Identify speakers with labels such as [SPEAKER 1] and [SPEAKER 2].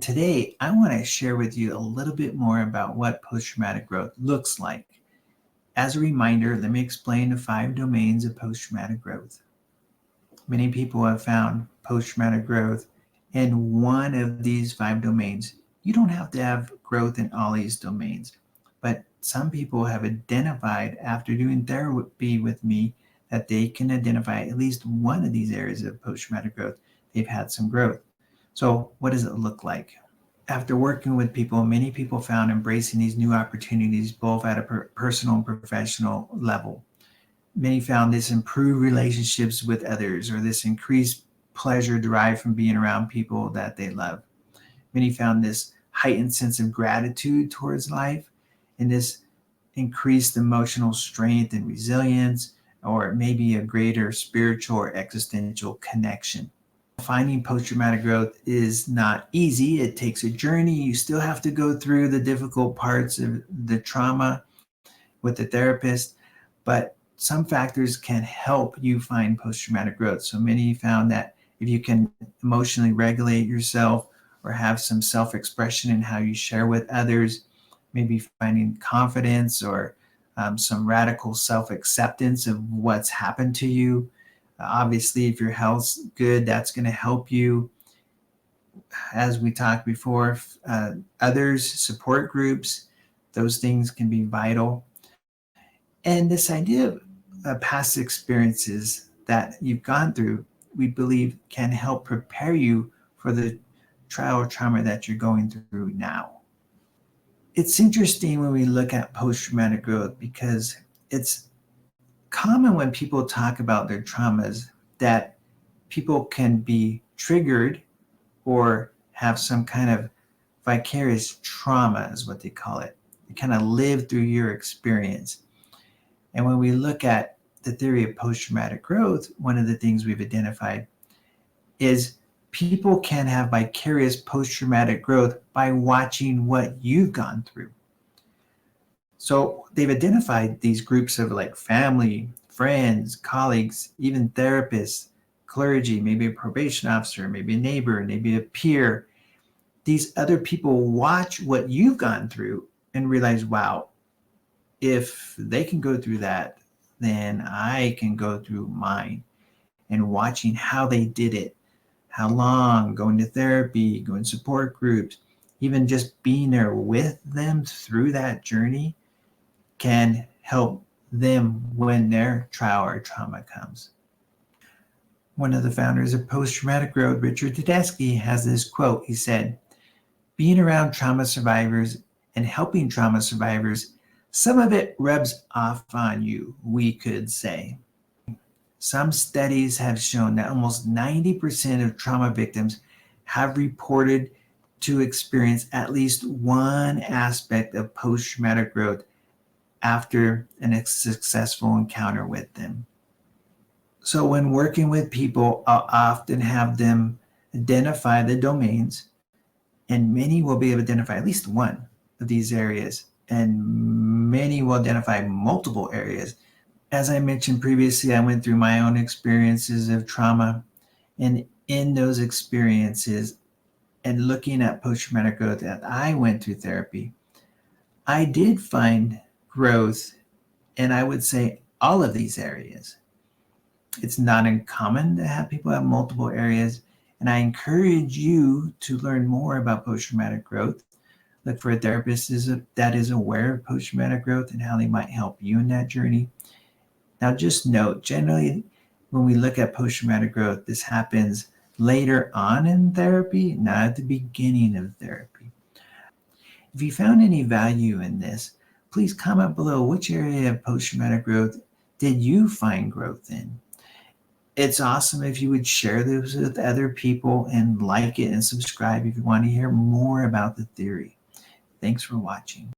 [SPEAKER 1] today, I want to share with you a little bit more about what post-traumatic growth looks like. As a reminder, let me explain the 5 domains of post-traumatic growth. Many people have found post-traumatic growth in one of these 5 domains. You don't have to have growth in all these domains, but some people have identified after doing therapy with me that they can identify at least one of these areas of post-traumatic growth. They've had some growth. So what does it look like? After working with people, many people found embracing these new opportunities, both at a personal and professional level. Many found this improved relationships with others, or this increased pleasure derived from being around people that they love. Many found this heightened sense of gratitude towards life, and this increased emotional strength and resilience, or maybe a greater spiritual or existential connection. Finding post-traumatic growth is not easy. It takes a journey. You still have to go through the difficult parts of the trauma with the therapist, but some factors can help you find post-traumatic growth. So many found that if you can emotionally regulate yourself or have some self-expression in how you share with others, maybe finding confidence or some radical self-acceptance of what's happened to you. Obviously, if your health's good, that's going to help you. As we talked before, others, support groups, those things can be vital. And this idea of past experiences that you've gone through, we believe can help prepare you for the trial or trauma that you're going through now. It's interesting when we look at post-traumatic growth because it's common when people talk about their traumas that people can be triggered or have some kind of vicarious trauma is what they call it. They kind of live through your experience. And when we look at the theory of post-traumatic growth, one of the things we've identified is people can have vicarious post-traumatic growth by watching what you've gone through. So they've identified these groups of like family, friends, colleagues, even therapists, clergy, maybe a probation officer, maybe a neighbor, maybe a peer. These other people watch what you've gone through and realize, wow, if they can go through that, then I can go through mine. And watching how they did it, how long, going to therapy, going to support groups, even just being there with them through that journey can help them when their trial or trauma comes. One of the founders of post-traumatic growth, Richard Tedeschi, has this quote. He said, "Being around trauma survivors and helping trauma survivors, some of it rubs off on you, we could say." Some studies have shown that almost 90% of trauma victims have reported to experience at least one aspect of post-traumatic growth after a successful encounter with them. So when working with people, I'll often have them identify the domains, and many will be able to identify at least one of these areas, and many will identify multiple areas. As I mentioned previously, I went through my own experiences of trauma, and in those experiences and looking at post-traumatic growth that I went through therapy, I did find growth, and I would say all of these areas. It's not uncommon to have people have multiple areas, and I encourage you to learn more about post-traumatic growth. Look for a therapist that is aware of post-traumatic growth and how they might help you in that journey. Now, just note, generally, when we look at post-traumatic growth, this happens later on in therapy, not at the beginning of therapy. If you found any value in this, please comment below which area of post-traumatic growth did you find growth in. It's awesome if you would share this with other people and like it and subscribe if you want to hear more about the theory. Thanks for watching.